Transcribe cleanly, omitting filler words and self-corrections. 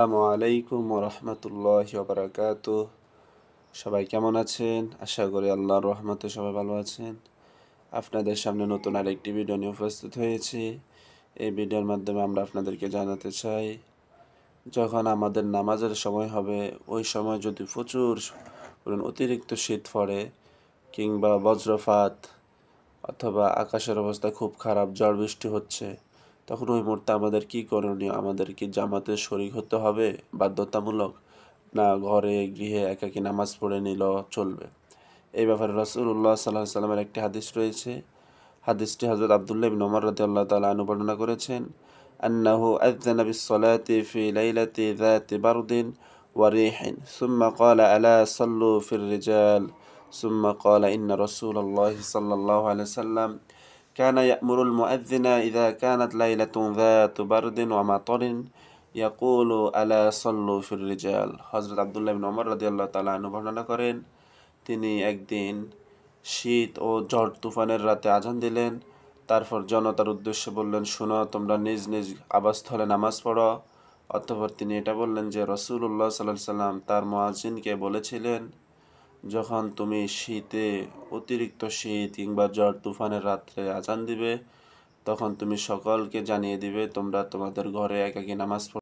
আসসালামু আলাইকুম রহমতুল্লাহ বারাকাতুহ। সবাই কেমন আছেন? আশা করি আল্লাহর রহমতে সবাই ভালো আছেন। আপনাদের সামনে নতুন আরেকটি ভিডিও নিয়ে উপস্থিত হয়েছি। এই ভিডিওর মাধ্যমে আমরা আপনাদেরকে জানাতে চাই, যখন আমাদের নামাজের সময় হবে ওই সময় যদি প্রচুর অতিরিক্ত শীত পড়ে কিংবা বজ্রপাত অথবা আকাশের অবস্থা খুব খারাপ, ঝড় বৃষ্টি হচ্ছে, তখন ওই মুহূর্তে আমাদের কি করণীয়? আমাদের কি জামাতে শরীক হতে হবে বাধ্যতামূলক, না ঘরে গৃহে একাকী নামাজ পড়ে নিল চলবে? এই ব্যাপারে রাসূলুল্লাহ সাল্লাল্লাহু আলাইহি সাল্লামের একটি হাদিস রয়েছে। হাদিসটি হযরত আব্দুল্লাহ ইবনে ওমর রাদিয়াল্লাহু তাআলা আনহু বর্ণনা করেছেন, আন্নাহু আযযানা বিস-সালাতি ফি লাইলাতি যাতি বারদিন ওয়া রিহিন সুম্মা ক্বালা আলা সাল্লু ফির-রিজাল সুম্মা ক্বালা ইন্না রাসূলাল্লাহি সাল্লাল্লাহু আলাইহি ওয়াসাল্লাম কানা ইয়া'মুরুল মুআযযিনা ইযা কানাত লাইলাতুন যাতু বারদিন ওয়া মাতারিন ইয়াকুলু আলা সাল্লু ফির-রিজাল। হযরত আব্দুল্লাহ ইবনে ওমর রাদিয়াল্লাহু তাআলা আনহু বর্ণনা করেন, তিনি একদিন শীত ও ঝড় তুফানের রাতে আজান দিলেন। তারপর জনতার উদ্দেশ্যে বললেন, শোনো, তোমরা নিজ নিজ আবাসস্থলে নামাজ পড়ো। অতঃপর তিনি এটা বললেন যে রাসূলুল্লাহ সাল্লাল্লাহু আলাইহি সাল্লাম তার মুয়াজ্জিনকে বলেছিলেন, যখন তুমি শীতে, অতিরিক্ত শীত কিংবা ঝড় তুফানের রাত্রে আজান দিবে, তখন তুমি সকলকে জানিয়ে দিবে তোমরা তোমাদের ঘরে একাকী নামাজ পড়ো।